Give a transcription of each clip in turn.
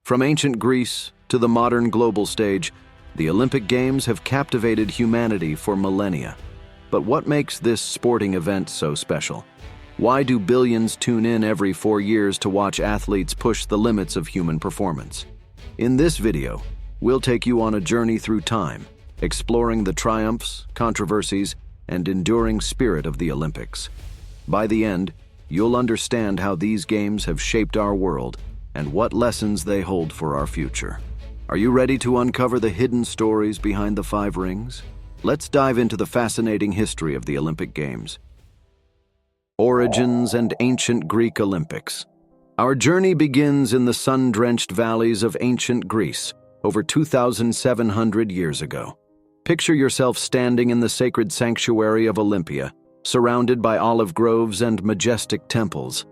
From ancient Greece to the modern global stage, the Olympic Games have captivated humanity for millennia. But what makes this sporting event so special? Why do billions tune in every 4 years to watch athletes push the limits of human performance? In this video, we'll take you on a journey through time, exploring the triumphs, controversies, and enduring spirit of the Olympics. By the end, you'll understand how these games have shaped our world and what lessons they hold for our future. Are you ready to uncover the hidden stories behind the 5 rings? Let's dive into the fascinating history of the Olympic Games. Origins and Ancient Greek Olympics. Our journey begins in the sun-drenched valleys of ancient Greece, over 2,700 years ago. Picture yourself standing in the sacred sanctuary of Olympia, surrounded by olive groves and majestic temples.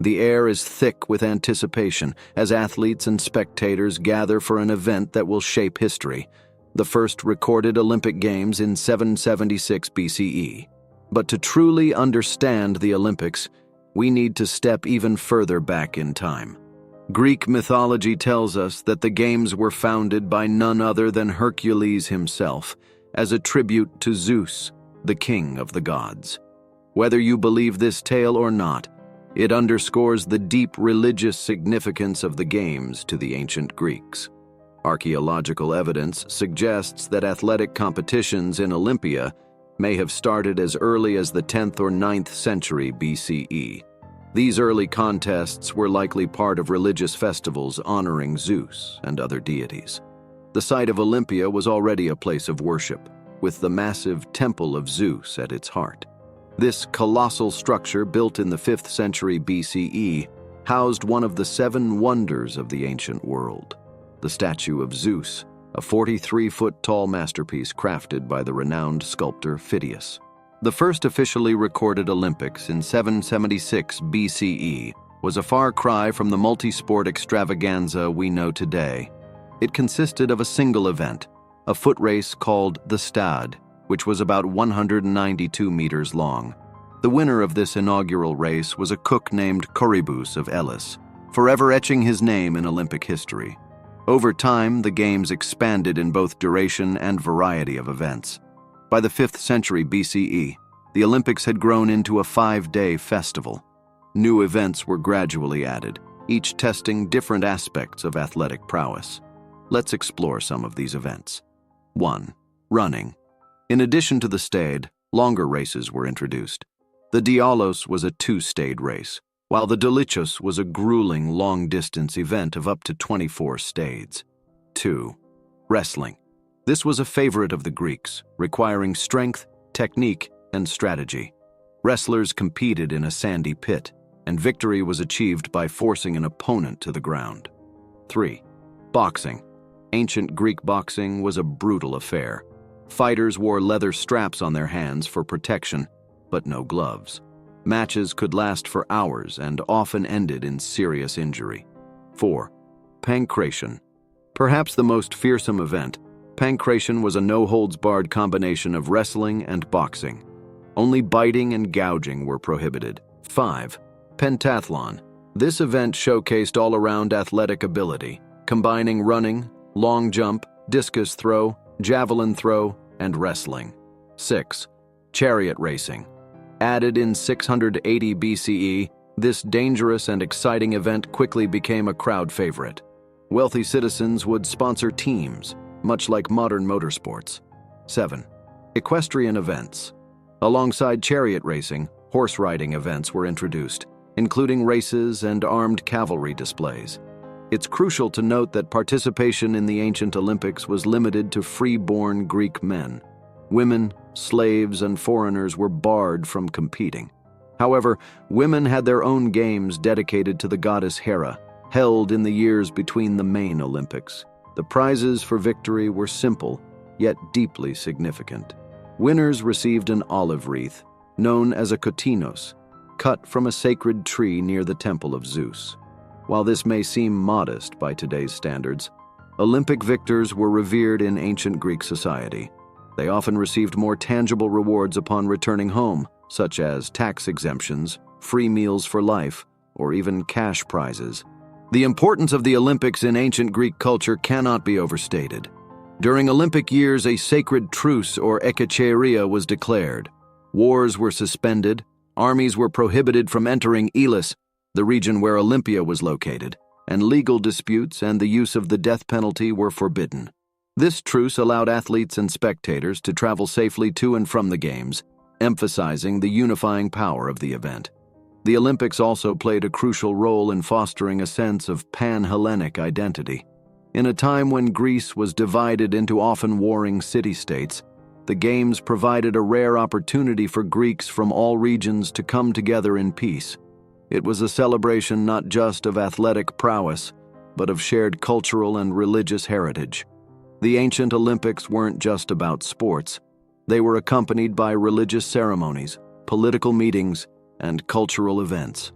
The air is thick with anticipation as athletes and spectators gather for an event that will shape history, the first recorded Olympic Games in 776 BCE. But to truly understand the Olympics, we need to step even further back in time. Greek mythology tells us that the Games were founded by none other than Hercules himself, as a tribute to Zeus, the king of the gods. Whether you believe this tale or not, it underscores the deep religious significance of the Games to the ancient Greeks. Archaeological evidence suggests that athletic competitions in Olympia may have started as early as the 10th or 9th century BCE. These early contests were likely part of religious festivals honoring Zeus and other deities. The site of Olympia was already a place of worship, with the massive Temple of Zeus at its heart. This colossal structure, built in the 5th century BCE, housed one of the 7 wonders of the ancient world, the statue of Zeus, a 43-foot-tall masterpiece crafted by the renowned sculptor Phidias. The first officially recorded Olympics in 776 BCE was a far cry from the multi-sport extravaganza we know today. It consisted of a single event, a foot race called the Stade, which was about 192 meters long. The winner of this inaugural race was a cook named Corybus of Elis, forever etching his name in Olympic history. Over time, the Games expanded in both duration and variety of events. By the 5th century BCE, the Olympics had grown into a 5-day festival. New events were gradually added, each testing different aspects of athletic prowess. Let's explore some of these events. 1. Running. In addition to the Stade, longer races were introduced. The Dialos was a 2-stade race, while the Dolichos was a grueling long-distance event of up to 24 stades. 2. Wrestling. This was a favorite of the Greeks, requiring strength, technique, and strategy. Wrestlers competed in a sandy pit, and victory was achieved by forcing an opponent to the ground. 3. Boxing. Ancient Greek boxing was a brutal affair. Fighters wore leather straps on their hands for protection, but no gloves. Matches could last for hours and often ended in serious injury. 4. Pankration. Perhaps the most fearsome event, pankration was a no-holds-barred combination of wrestling and boxing. Only biting and gouging were prohibited. 5. Pentathlon. This event showcased all-around athletic ability, combining running, long jump, discus throw, javelin throw, and wrestling. 6. Chariot racing. Added in 680 BCE, this dangerous and exciting event quickly became a crowd favorite. Wealthy citizens would sponsor teams, much like modern motorsports. 7. Equestrian events. Alongside chariot racing, horse riding events were introduced, including races and armed cavalry displays. It's crucial to note that participation in the ancient Olympics was limited to free-born Greek men. Women, slaves, and foreigners were barred from competing. However, women had their own games dedicated to the goddess Hera, held in the years between the main Olympics. The prizes for victory were simple, yet deeply significant. Winners received an olive wreath, known as a kotinos, cut from a sacred tree near the Temple of Zeus. While this may seem modest by today's standards, Olympic victors were revered in ancient Greek society. They often received more tangible rewards upon returning home, such as tax exemptions, free meals for life, or even cash prizes. The importance of the Olympics in ancient Greek culture cannot be overstated. During Olympic years, a sacred truce or ekecheiria was declared. Wars were suspended, armies were prohibited from entering Elis, the region where Olympia was located, and legal disputes and the use of the death penalty were forbidden. This truce allowed athletes and spectators to travel safely to and from the Games, emphasizing the unifying power of the event. The Olympics also played a crucial role in fostering a sense of pan-Hellenic identity. In a time when Greece was divided into often warring city-states, the Games provided a rare opportunity for Greeks from all regions to come together in peace. It was a celebration not just of athletic prowess, but of shared cultural and religious heritage. The ancient Olympics weren't just about sports. They were accompanied by religious ceremonies, political meetings, and cultural events.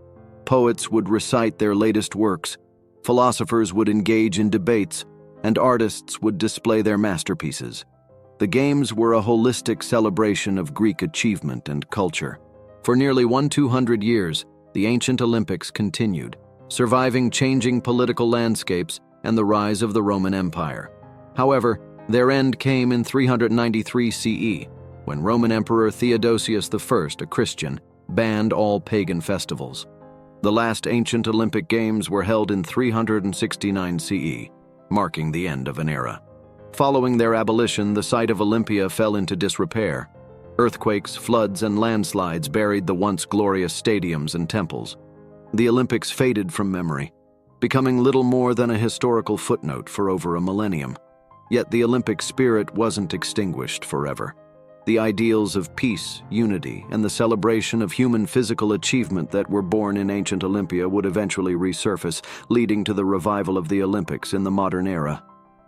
Poets would recite their latest works, philosophers would engage in debates, and artists would display their masterpieces. The Games were a holistic celebration of Greek achievement and culture. For nearly 200 years, the ancient Olympics continued, surviving changing political landscapes and the rise of the Roman Empire. However, their end came in 393 CE, when Roman Emperor Theodosius I, a Christian, banned all pagan festivals. The last ancient Olympic Games were held in 369 CE, marking the end of an era. Following their abolition, the site of Olympia fell into disrepair. Earthquakes, floods, and landslides buried the once glorious stadiums and temples. The Olympics faded from memory, becoming little more than a historical footnote for over a millennium. Yet the Olympic spirit wasn't extinguished forever. The ideals of peace, unity, and the celebration of human physical achievement that were born in ancient Olympia would eventually resurface, leading to the revival of the Olympics in the modern era.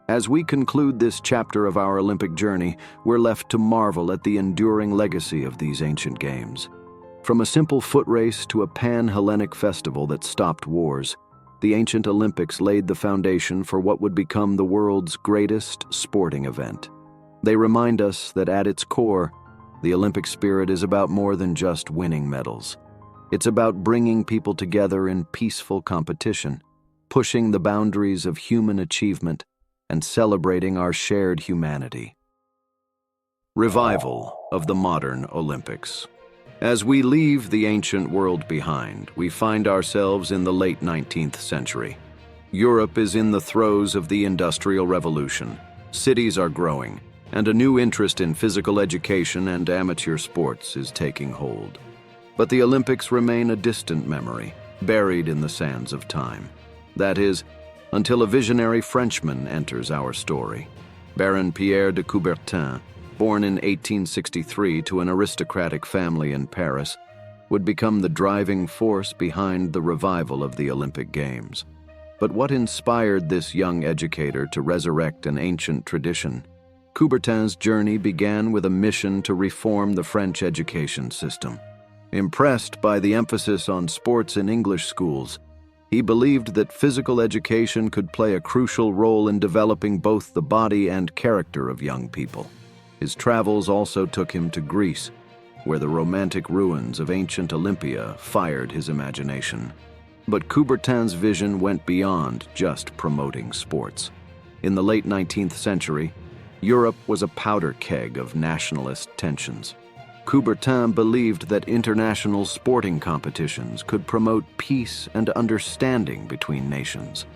As we conclude this chapter of our Olympic journey, we're left to marvel at the enduring legacy of these ancient games. From a simple foot race to a pan-Hellenic festival that stopped wars, the ancient Olympics laid the foundation for what would become the world's greatest sporting event. They remind us that at its core, the Olympic spirit is about more than just winning medals. It's about bringing people together in peaceful competition, pushing the boundaries of human achievement, and celebrating our shared humanity. Revival of the modern Olympics. As we leave the ancient world behind, we find ourselves in the late 19th century. Europe is in the throes of the Industrial Revolution. Cities are growing, and a new interest in physical education and amateur sports is taking hold. But the Olympics remain a distant memory, buried in the sands of time. That is, until a visionary Frenchman enters our story. Baron Pierre de Coubertin, born in 1863 to an aristocratic family in Paris, would become the driving force behind the revival of the Olympic Games. But what inspired this young educator to resurrect an ancient tradition? Coubertin's journey began with a mission to reform the French education system. Impressed by the emphasis on sports in English schools, he believed that physical education could play a crucial role in developing both the body and character of young people. His travels also took him to Greece, where the romantic ruins of ancient Olympia fired his imagination. But Coubertin's vision went beyond just promoting sports. In the late 19th century, Europe was a powder keg of nationalist tensions. Coubertin believed that international sporting competitions could promote peace and understanding between nations.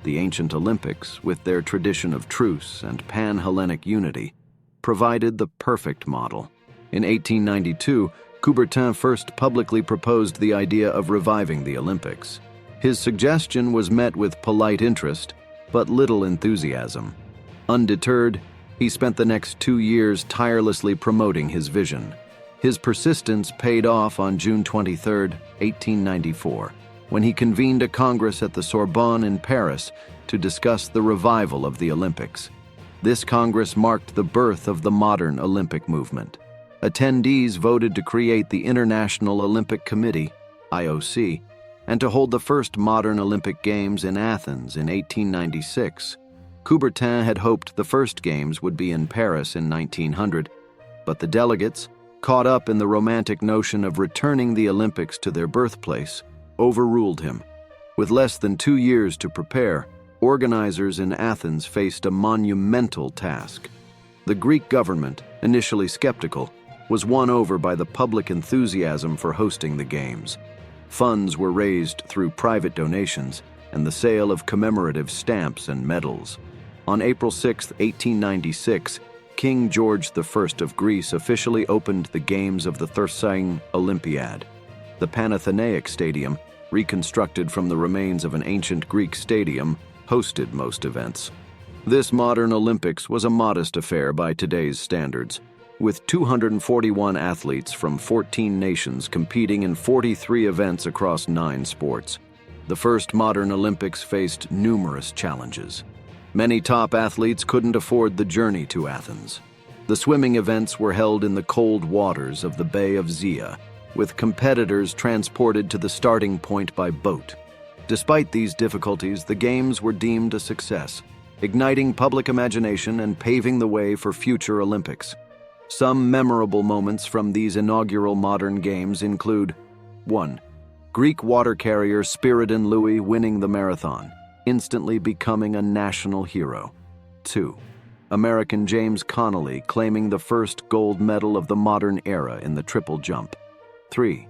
The ancient Olympics, with their tradition of truce and pan-Hellenic unity, provided the perfect model. In 1892, Coubertin first publicly proposed the idea of reviving the Olympics. His suggestion was met with polite interest, but little enthusiasm. Undeterred, he spent the next 2 years tirelessly promoting his vision. His persistence paid off on June 23, 1894, when he convened a Congress at the Sorbonne in Paris to discuss the revival of the Olympics. This Congress marked the birth of the modern Olympic movement. Attendees voted to create the International Olympic Committee, IOC, and to hold the first modern Olympic Games in Athens in 1896. Coubertin had hoped the first Games would be in Paris in 1900, but the delegates, caught up in the romantic notion of returning the Olympics to their birthplace, overruled him. With less than 2 years to prepare, organizers in Athens faced a monumental task. The Greek government, initially skeptical, was won over by the public enthusiasm for hosting the Games. Funds were raised through private donations and the sale of commemorative stamps and medals. On April 6, 1896, King George I of Greece officially opened the Games of the Thersian Olympiad. The Panathenaic Stadium, reconstructed from the remains of an ancient Greek stadium, hosted most events. This modern Olympics was a modest affair by today's standards, with 241 athletes from 14 nations competing in 43 events across 9 sports. The first modern Olympics faced numerous challenges. Many top athletes couldn't afford the journey to Athens. The swimming events were held in the cold waters of the Bay of Zia, with competitors transported to the starting point by boat. Despite these difficulties, the Games were deemed a success, igniting public imagination and paving the way for future Olympics. Some memorable moments from these inaugural modern Games include: 1. Greek water carrier Spiridon Louis winning the marathon, instantly becoming a national hero. 2. American James Connolly claiming the first gold medal of the modern era in the triple jump. 3.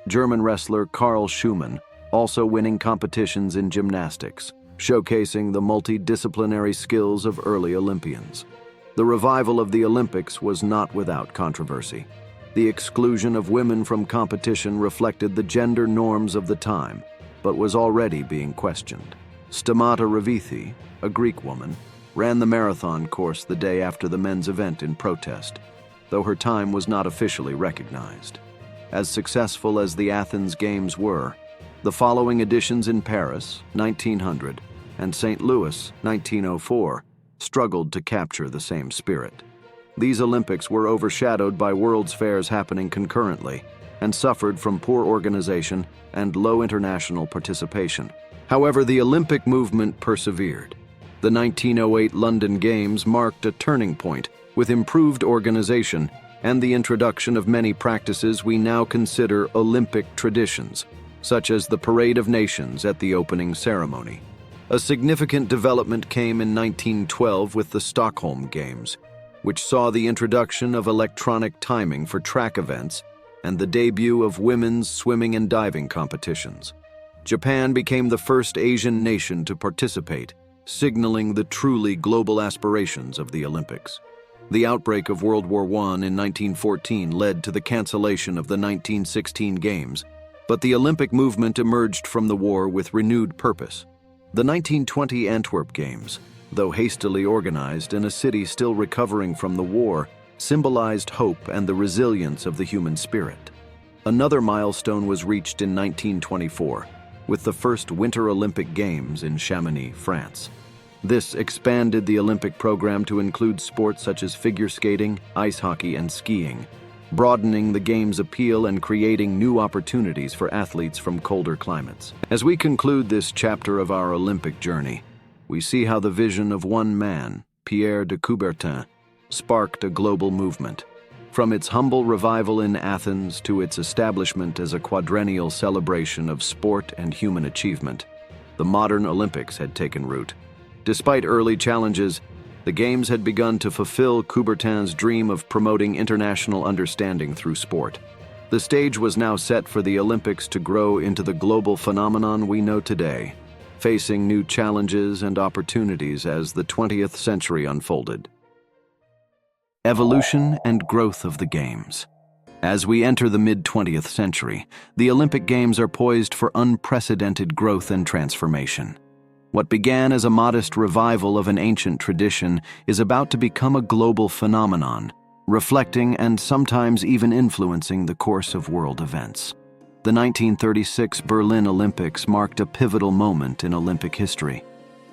German wrestler Karl Schumann also winning competitions in gymnastics, showcasing the multidisciplinary skills of early Olympians. The revival of the Olympics was not without controversy. The exclusion of women from competition reflected the gender norms of the time, but was already being questioned. Stamata Ravithi, a Greek woman, ran the marathon course the day after the men's event in protest, though her time was not officially recognized. As successful as the Athens Games were, the following editions in Paris, 1900, and St. Louis, 1904, struggled to capture the same spirit. These Olympics were overshadowed by World's Fairs happening concurrently and suffered from poor organization and low international participation. However, the Olympic movement persevered. The 1908 London Games marked a turning point with improved organization and the introduction of many practices we now consider Olympic traditions, such as the Parade of Nations at the opening ceremony. A significant development came in 1912 with the Stockholm Games, which saw the introduction of electronic timing for track events and the debut of women's swimming and diving competitions. Japan became the first Asian nation to participate, signaling the truly global aspirations of the Olympics. The outbreak of World War I in 1914 led to the cancellation of the 1916 Games, but the Olympic movement emerged from the war with renewed purpose. The 1920 Antwerp Games, though hastily organized in a city still recovering from the war, symbolized hope and the resilience of the human spirit. Another milestone was reached in 1924, with the first Winter Olympic Games in Chamonix, France. This expanded the Olympic program to include sports such as figure skating, ice hockey, and skiing, broadening the Games' appeal and creating new opportunities for athletes from colder climates. As we conclude this chapter of our Olympic journey, we see how the vision of one man, Pierre de Coubertin, sparked a global movement. From its humble revival in Athens to its establishment as a quadrennial celebration of sport and human achievement, the modern Olympics had taken root. Despite early challenges, the Games had begun to fulfill Coubertin's dream of promoting international understanding through sport. The stage was now set for the Olympics to grow into the global phenomenon we know today, facing new challenges and opportunities as the 20th century unfolded. Evolution and growth of the Games. As we enter the mid-20th century, the Olympic Games are poised for unprecedented growth and transformation. What began as a modest revival of an ancient tradition is about to become a global phenomenon, reflecting and sometimes even influencing the course of world events. The 1936 Berlin Olympics marked a pivotal moment in Olympic history.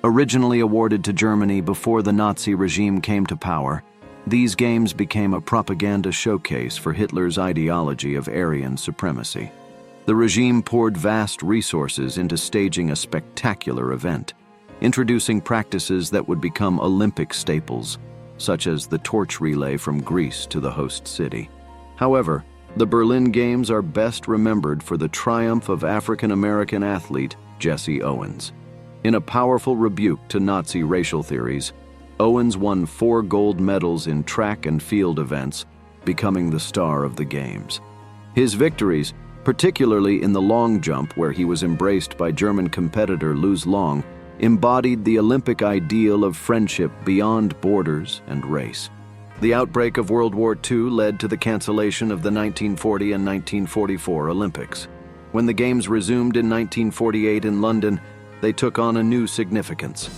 Originally awarded to Germany before the Nazi regime came to power, these Games became a propaganda showcase for Hitler's ideology of Aryan supremacy. The regime poured vast resources into staging a spectacular event, introducing practices that would become Olympic staples, such as the torch relay from Greece to the host city. However, the Berlin Games are best remembered for the triumph of African-American athlete Jesse Owens. In a powerful rebuke to Nazi racial theories, Owens won 4 gold medals in track and field events, becoming the star of the Games. His victories, particularly in the long jump where he was embraced by German competitor Luz Long, embodied the Olympic ideal of friendship beyond borders and race. The outbreak of World War II led to the cancellation of the 1940 and 1944 Olympics. When the Games resumed in 1948 in London, they took on a new significance.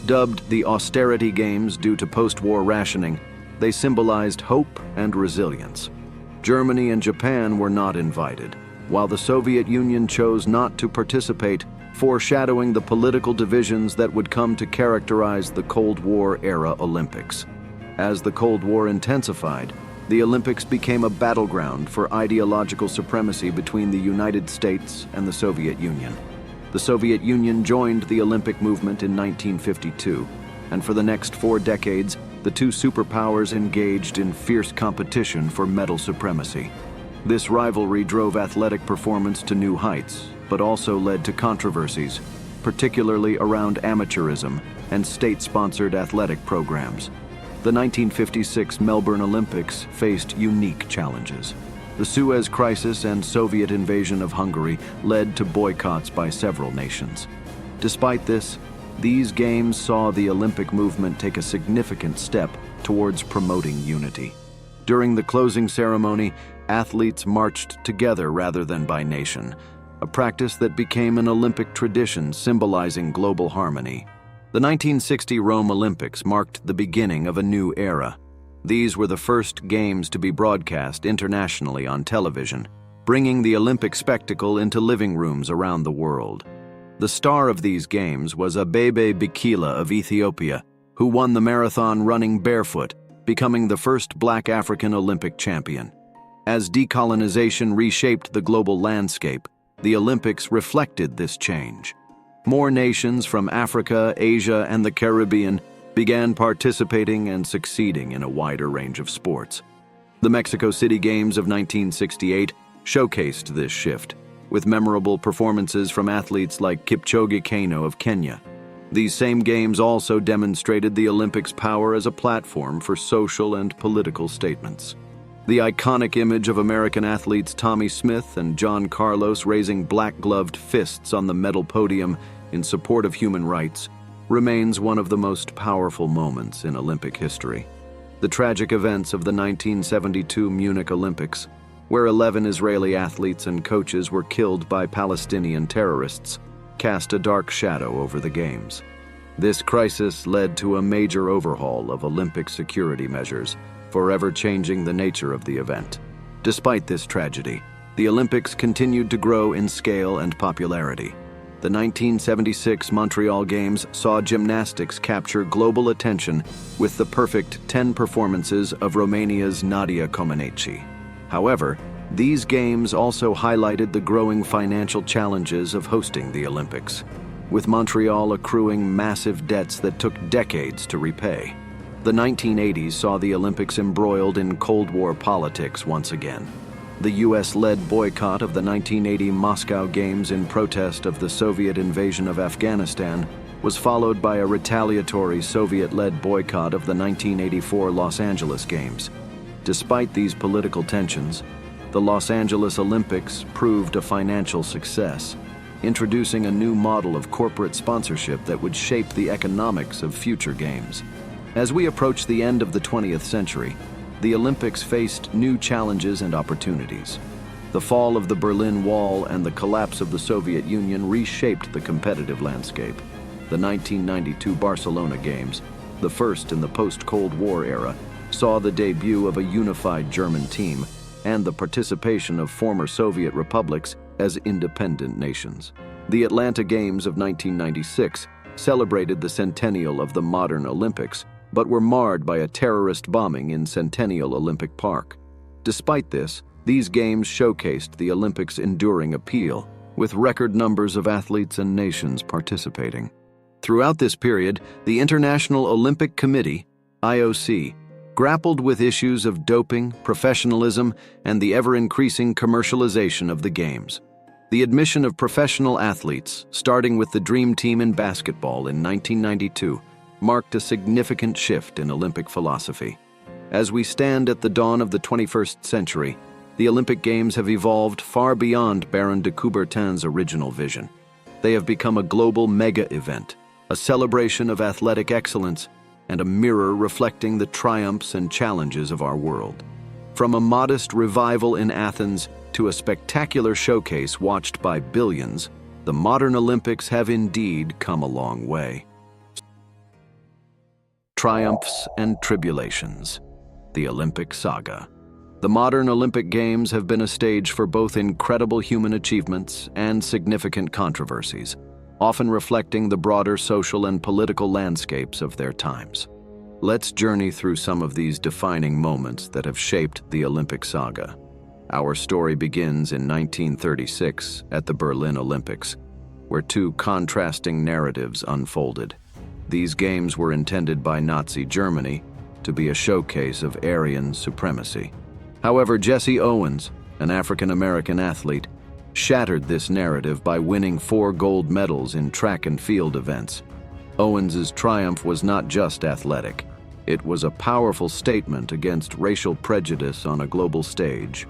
Dubbed the Austerity Games due to post-war rationing, they symbolized hope and resilience. Germany and Japan were not invited, while the Soviet Union chose not to participate, foreshadowing the political divisions that would come to characterize the Cold War-era Olympics. As the Cold War intensified, the Olympics became a battleground for ideological supremacy between the United States and the Soviet Union. The Soviet Union joined the Olympic movement in 1952, and for the next 4 decades, the two superpowers engaged in fierce competition for medal supremacy. This rivalry drove athletic performance to new heights, but also led to controversies, particularly around amateurism and state-sponsored athletic programs. The 1956 Melbourne Olympics faced unique challenges. The Suez Crisis and Soviet invasion of Hungary led to boycotts by several nations. Despite this, these Games saw the Olympic movement take a significant step towards promoting unity. During the closing ceremony, athletes marched together rather than by nation, a practice that became an Olympic tradition symbolizing global harmony. The 1960 Rome Olympics marked the beginning of a new era. These were the first Games to be broadcast internationally on television, bringing the Olympic spectacle into living rooms around the world. The star of these Games was Abebe Bikila of Ethiopia, who won the marathon running barefoot, becoming the first Black African Olympic champion. As decolonization reshaped the global landscape, the Olympics reflected this change. More nations from Africa, Asia, and the Caribbean began participating and succeeding in a wider range of sports. The Mexico City Games of 1968 showcased this shift, with memorable performances from athletes like Kipchoge Keino of Kenya. These same Games also demonstrated the Olympics' power as a platform for social and political statements. The iconic image of American athletes Tommy Smith and John Carlos raising black-gloved fists on the medal podium in support of human rights remains one of the most powerful moments in Olympic history. The tragic events of the 1972 Munich Olympics, where 11 Israeli athletes and coaches were killed by Palestinian terrorists, cast a dark shadow over the Games. This crisis led to a major overhaul of Olympic security measures, forever changing the nature of the event. Despite this tragedy, the Olympics continued to grow in scale and popularity. The 1976 Montreal Games saw gymnastics capture global attention with the perfect 10 performances of Romania's Nadia Comaneci. However, these Games also highlighted the growing financial challenges of hosting the Olympics, with Montreal accruing massive debts that took decades to repay. The 1980s saw the Olympics embroiled in Cold War politics once again. The U.S.-led boycott of the 1980 Moscow Games in protest of the Soviet invasion of Afghanistan was followed by a retaliatory Soviet-led boycott of the 1984 Los Angeles Games. Despite these political tensions, the Los Angeles Olympics proved a financial success, introducing a new model of corporate sponsorship that would shape the economics of future Games. As we approach the end of the 20th century, the Olympics faced new challenges and opportunities. The fall of the Berlin Wall and the collapse of the Soviet Union reshaped the competitive landscape. The 1992 Barcelona Games, the first in the post-Cold War era, saw the debut of a unified German team and the participation of former Soviet republics as independent nations. The Atlanta Games of 1996 celebrated the centennial of the modern Olympics, but were marred by a terrorist bombing in Centennial Olympic Park. Despite this, these Games showcased the Olympics' enduring appeal, with record numbers of athletes and nations participating. Throughout this period, the International Olympic Committee, IOC, grappled with issues of doping, professionalism, and the ever-increasing commercialization of the Games. The admission of professional athletes, starting with the Dream Team in basketball in 1992, marked a significant shift in Olympic philosophy. As we stand at the dawn of the 21st century, the Olympic Games have evolved far beyond Baron de Coubertin's original vision. They have become a global mega-event, a celebration of athletic excellence, and a mirror reflecting the triumphs and challenges of our world. From a modest revival in Athens to a spectacular showcase watched by billions, the modern Olympics have indeed come a long way. Triumphs and tribulations. The Olympic saga. The modern Olympic Games have been a stage for both incredible human achievements and significant controversies, often reflecting the broader social and political landscapes of their times. Let's journey through some of these defining moments that have shaped the Olympic saga. Our story begins in 1936 at the Berlin Olympics, where two contrasting narratives unfolded. These games were intended by Nazi Germany to be a showcase of Aryan supremacy. However, Jesse Owens, an African-American athlete, shattered this narrative by winning 4 gold medals in track and field events. Owens's triumph was not just athletic. It was a powerful statement against racial prejudice on a global stage.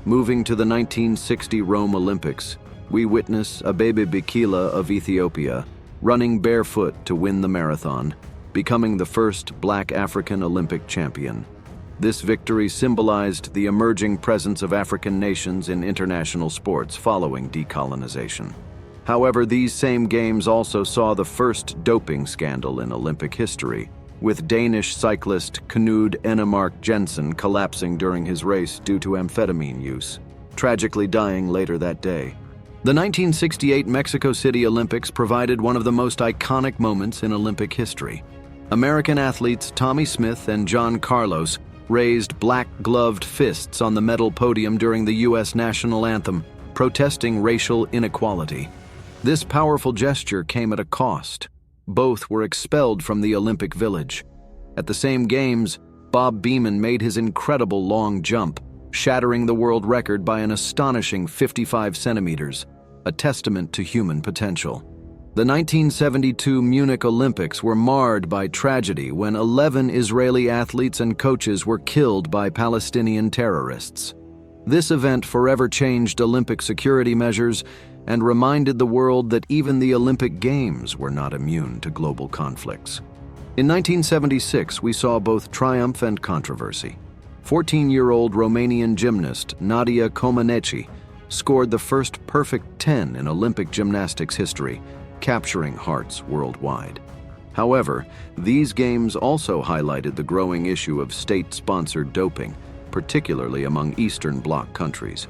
Moving to the 1960 Rome Olympics, we witness Abebe Bikila of Ethiopia running barefoot to win the marathon, becoming the first Black African Olympic champion. This victory symbolized the emerging presence of African nations in international sports following decolonization. However, these same games also saw the first doping scandal in Olympic history, with Danish cyclist Knud Enemark Jensen collapsing during his race due to amphetamine use, tragically dying later that day. The 1968 Mexico City Olympics provided one of the most iconic moments in Olympic history. American athletes Tommie Smith and John Carlos raised black-gloved fists on the medal podium during the U.S. national anthem, protesting racial inequality. This powerful gesture came at a cost. Both were expelled from the Olympic Village. At the same games, Bob Beamon made his incredible long jump, shattering the world record by an astonishing 55 centimeters, a testament to human potential. The 1972 Munich Olympics were marred by tragedy when 11 Israeli athletes and coaches were killed by Palestinian terrorists. This event forever changed Olympic security measures and reminded the world that even the Olympic Games were not immune to global conflicts. In 1976, we saw both triumph and controversy. 14-year-old Romanian gymnast Nadia Comaneci scored the first perfect 10 in Olympic gymnastics history, capturing hearts worldwide. However, these games also highlighted the growing issue of state-sponsored doping, particularly among Eastern Bloc countries.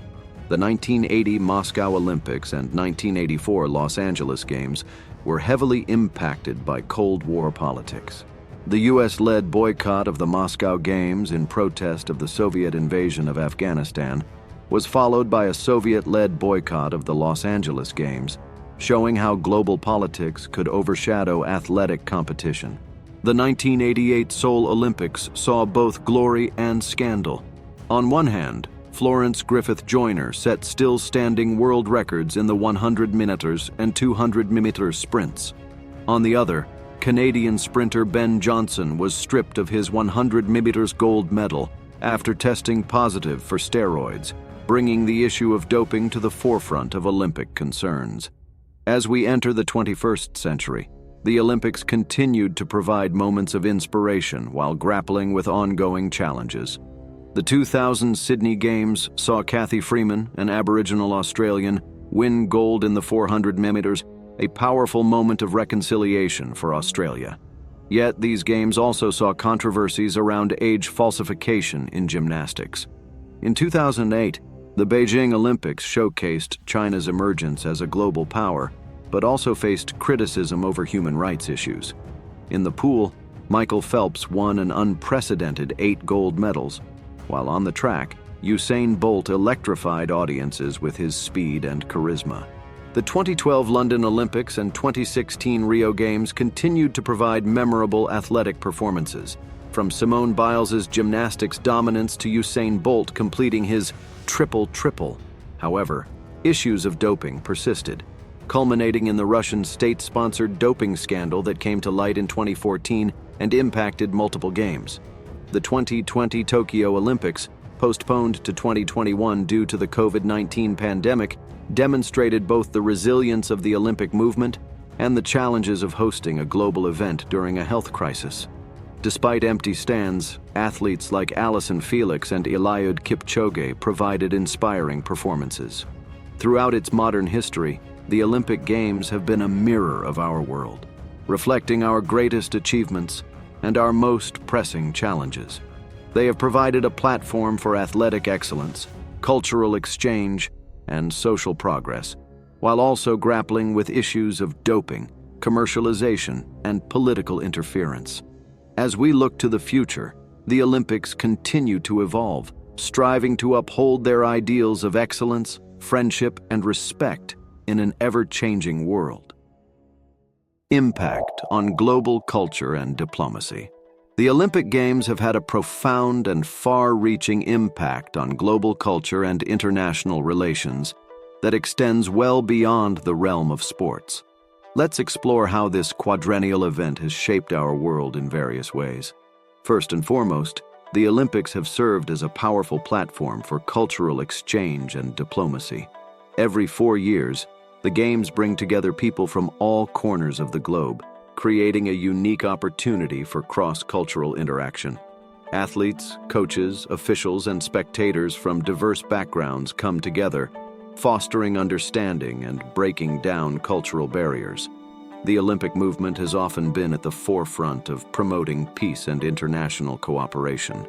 The 1980 Moscow Olympics and 1984 Los Angeles Games were heavily impacted by Cold War politics. The U.S.-led boycott of the Moscow Games in protest of the Soviet invasion of Afghanistan was followed by a Soviet-led boycott of the Los Angeles Games, showing how global politics could overshadow athletic competition. The 1988 Seoul Olympics saw both glory and scandal. On one hand, Florence Griffith Joyner set still-standing world records in the 100 meters and 200 meters sprints. On the other, Canadian sprinter Ben Johnson was stripped of his 100 meters gold medal after testing positive for steroids, bringing the issue of doping to the forefront of Olympic concerns. As we enter the 21st century, the Olympics continued to provide moments of inspiration while grappling with ongoing challenges. The 2000 Sydney Games saw Cathy Freeman, an Aboriginal Australian, win gold in the 400 meters, a powerful moment of reconciliation for Australia. Yet these games also saw controversies around age falsification in gymnastics. In 2008, the Beijing Olympics showcased China's emergence as a global power, but also faced criticism over human rights issues. In the pool, Michael Phelps won an unprecedented 8 gold medals, while on the track, Usain Bolt electrified audiences with his speed and charisma. The 2012 London Olympics and 2016 Rio Games continued to provide memorable athletic performances, from Simone Biles' gymnastics dominance to Usain Bolt completing his triple-triple. However, issues of doping persisted, culminating in the Russian state-sponsored doping scandal that came to light in 2014 and impacted multiple games. The 2020 Tokyo Olympics, postponed to 2021 due to the COVID-19 pandemic, demonstrated both the resilience of the Olympic movement and the challenges of hosting a global event during a health crisis. Despite empty stands, athletes like Allyson Felix and Eliud Kipchoge provided inspiring performances. Throughout its modern history, the Olympic Games have been a mirror of our world, reflecting our greatest achievements and our most pressing challenges. They have provided a platform for athletic excellence, cultural exchange, and social progress, while also grappling with issues of doping, commercialization, and political interference. As we look to the future, the Olympics continue to evolve, striving to uphold their ideals of excellence, friendship, and respect in an ever-changing world. Impact on global culture and diplomacy. The Olympic Games have had a profound and far-reaching impact on global culture and international relations that extends well beyond the realm of sports. Let's explore how this quadrennial event has shaped our world in various ways. First and foremost, the Olympics have served as a powerful platform for cultural exchange and diplomacy. Every 4 years, the Games bring together people from all corners of the globe, creating a unique opportunity for cross-cultural interaction. Athletes, coaches, officials, and spectators from diverse backgrounds come together, fostering understanding and breaking down cultural barriers. The Olympic movement has often been at the forefront of promoting peace and international cooperation.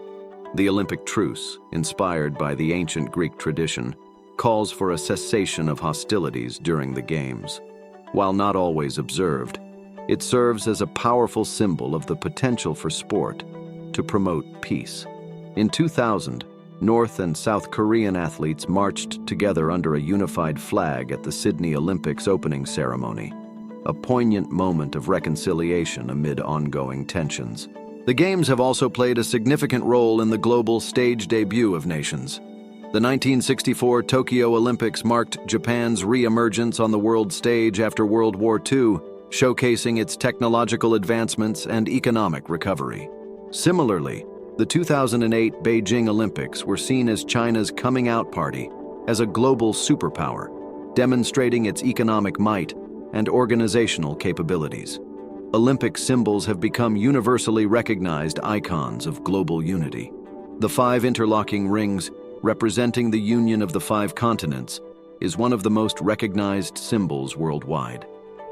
The Olympic truce, inspired by the ancient Greek tradition, calls for a cessation of hostilities during the Games. While not always observed, it serves as a powerful symbol of the potential for sport to promote peace. In 2000, North and South Korean athletes marched together under a unified flag at the Sydney Olympics opening ceremony, a poignant moment of reconciliation amid ongoing tensions. The Games have also played a significant role in the global stage debut of nations. The 1964 Tokyo Olympics marked Japan's re-emergence on the world stage after World War II, showcasing its technological advancements and economic recovery. Similarly, the 2008 Beijing Olympics were seen as China's coming-out party as a global superpower, demonstrating its economic might and organizational capabilities. Olympic symbols have become universally recognized icons of global unity. The 5 interlocking rings, representing the union of the 5 continents, is one of the most recognized symbols worldwide.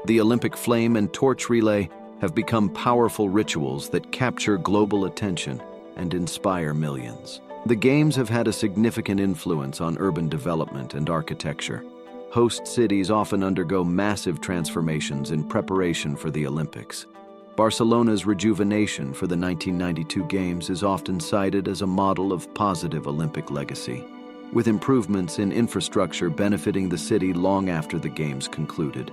The Olympic flame and torch relay have become powerful rituals that capture global attention and inspire millions. The Games have had a significant influence on urban development and architecture. Host cities often undergo massive transformations in preparation for the Olympics. Barcelona's rejuvenation for the 1992 Games is often cited as a model of positive Olympic legacy, with improvements in infrastructure benefiting the city long after the Games concluded.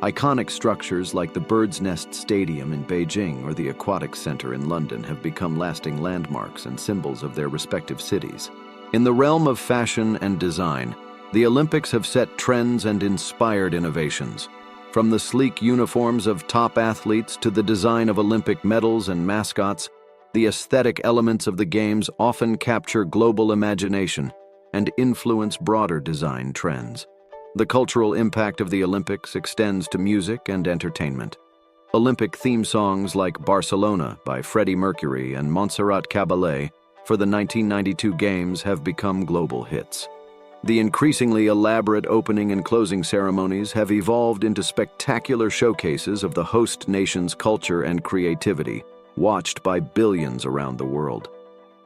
Iconic structures like the Bird's Nest Stadium in Beijing or the Aquatic Center in London have become lasting landmarks and symbols of their respective cities. In the realm of fashion and design, the Olympics have set trends and inspired innovations. From the sleek uniforms of top athletes to the design of Olympic medals and mascots, the aesthetic elements of the Games often capture global imagination and influence broader design trends. The cultural impact of the Olympics extends to music and entertainment. Olympic theme songs like Barcelona by Freddie Mercury and Montserrat Caballé for the 1992 Games have become global hits. The increasingly elaborate opening and closing ceremonies have evolved into spectacular showcases of the host nation's culture and creativity, watched by billions around the world.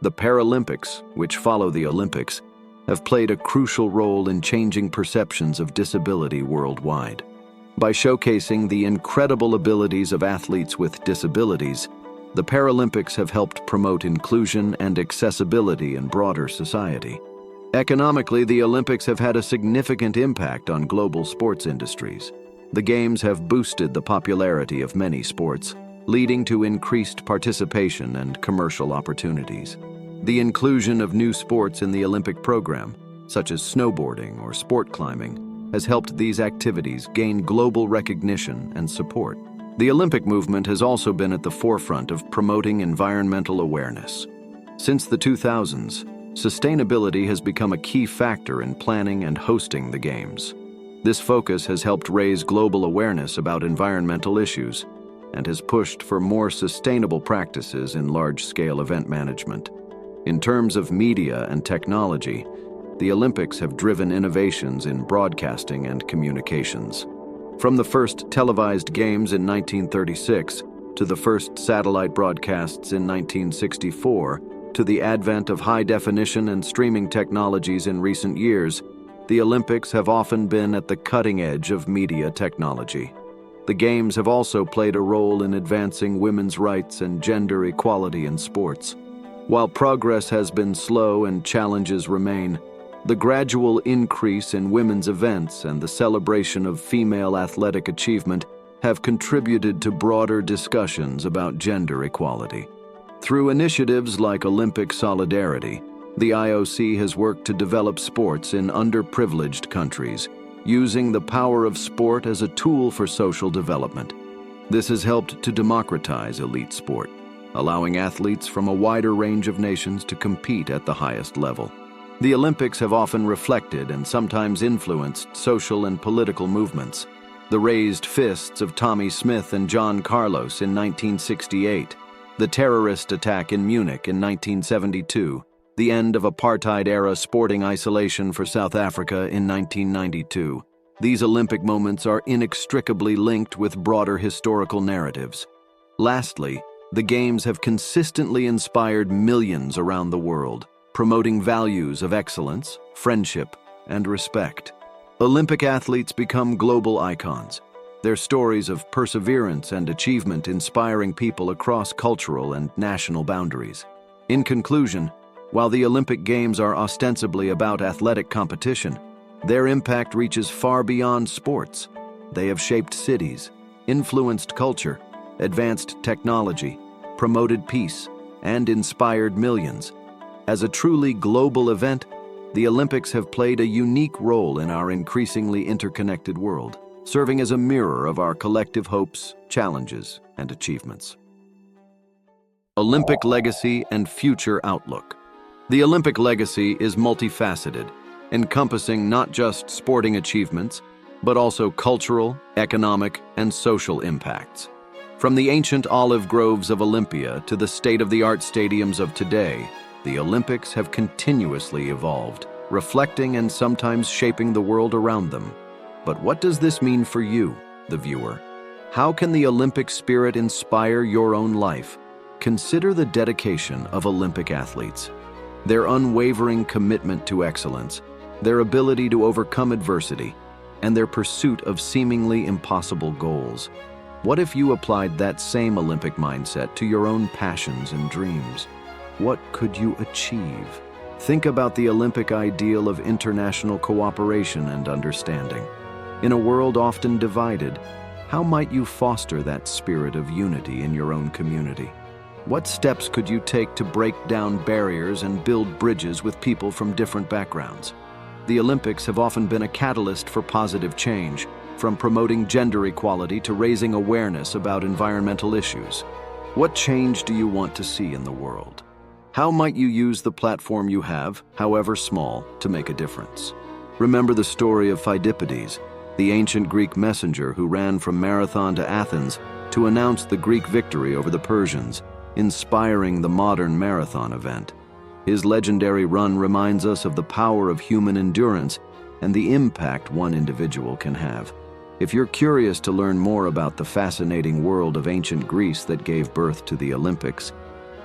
The Paralympics, which follow the Olympics, have played a crucial role in changing perceptions of disability worldwide. By showcasing the incredible abilities of athletes with disabilities, the Paralympics have helped promote inclusion and accessibility in broader society. Economically, the Olympics have had a significant impact on global sports industries. The Games have boosted the popularity of many sports, leading to increased participation and commercial opportunities. The inclusion of new sports in the Olympic program, such as snowboarding or sport climbing, has helped these activities gain global recognition and support. The Olympic movement has also been at the forefront of promoting environmental awareness. Since the 2000s, sustainability has become a key factor in planning and hosting the Games. This focus has helped raise global awareness about environmental issues and has pushed for more sustainable practices in large-scale event management. In terms of media and technology, the Olympics have driven innovations in broadcasting and communications. From the first televised Games in 1936 to the first satellite broadcasts in 1964 to the advent of high-definition and streaming technologies in recent years, the Olympics have often been at the cutting edge of media technology. The Games have also played a role in advancing women's rights and gender equality in sports. While progress has been slow and challenges remain, the gradual increase in women's events and the celebration of female athletic achievement have contributed to broader discussions about gender equality. Through initiatives like Olympic Solidarity, the IOC has worked to develop sports in underprivileged countries, using the power of sport as a tool for social development. This has helped to democratize elite sport, allowing athletes from a wider range of nations to compete at the highest level. The Olympics have often reflected and sometimes influenced social and political movements. The raised fists of Tommy Smith and John Carlos in 1968, the terrorist attack in Munich in 1972, the end of apartheid-era sporting isolation for South Africa in 1992. These Olympic moments are inextricably linked with broader historical narratives. Lastly, the Games have consistently inspired millions around the world, promoting values of excellence, friendship, and respect. Olympic athletes become global icons, their stories of perseverance and achievement inspiring people across cultural and national boundaries. In conclusion, while the Olympic Games are ostensibly about athletic competition, their impact reaches far beyond sports. They have shaped cities, influenced culture, advanced technology, promoted peace, and inspired millions. As a truly global event, the Olympics have played a unique role in our increasingly interconnected world, serving as a mirror of our collective hopes, challenges, and achievements. Olympic legacy and future outlook. The Olympic legacy is multifaceted, encompassing not just sporting achievements, but also cultural, economic, and social impacts. From the ancient olive groves of Olympia to the state-of-the-art stadiums of today, the Olympics have continuously evolved, reflecting and sometimes shaping the world around them. But what does this mean for you, the viewer? How can the Olympic spirit inspire your own life? Consider the dedication of Olympic athletes. Their unwavering commitment to excellence, their ability to overcome adversity, and their pursuit of seemingly impossible goals. What if you applied that same Olympic mindset to your own passions and dreams? What could you achieve? Think about the Olympic ideal of international cooperation and understanding. In a world often divided, how might you foster that spirit of unity in your own community? What steps could you take to break down barriers and build bridges with people from different backgrounds? The Olympics have often been a catalyst for positive change, from promoting gender equality to raising awareness about environmental issues. What change do you want to see in the world? How might you use the platform you have, however small, to make a difference? Remember the story of Pheidippides, the ancient Greek messenger who ran from Marathon to Athens to announce the Greek victory over the Persians, inspiring the modern marathon event. His legendary run reminds us of the power of human endurance and the impact one individual can have. If you're curious to learn more about the fascinating world of ancient Greece that gave birth to the Olympics,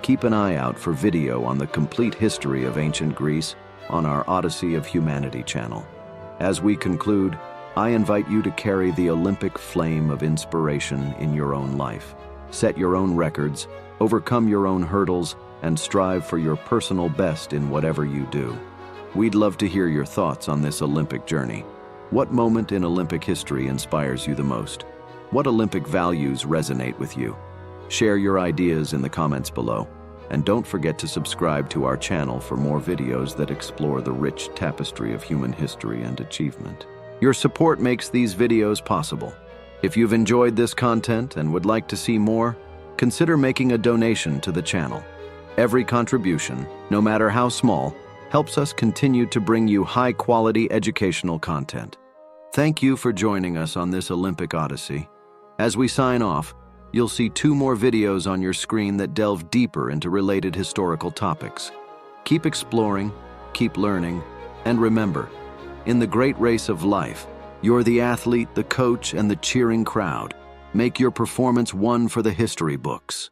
keep an eye out for video on the complete history of ancient Greece on our Odyssey of Humanity channel. As we conclude, I invite you to carry the Olympic flame of inspiration in your own life. Set your own records, overcome your own hurdles, and strive for your personal best in whatever you do. We'd love to hear your thoughts on this Olympic journey. What moment in Olympic history inspires you the most? What Olympic values resonate with you? Share your ideas in the comments below. And don't forget to subscribe to our channel for more videos that explore the rich tapestry of human history and achievement. Your support makes these videos possible. If you've enjoyed this content and would like to see more, consider making a donation to the channel. Every contribution, no matter how small, helps us continue to bring you high-quality educational content. Thank you for joining us on this Olympic Odyssey. As we sign off, you'll see 2 more videos on your screen that delve deeper into related historical topics. Keep exploring, keep learning, and remember, in the great race of life, you're the athlete, the coach, and the cheering crowd. Make your performance one for the history books.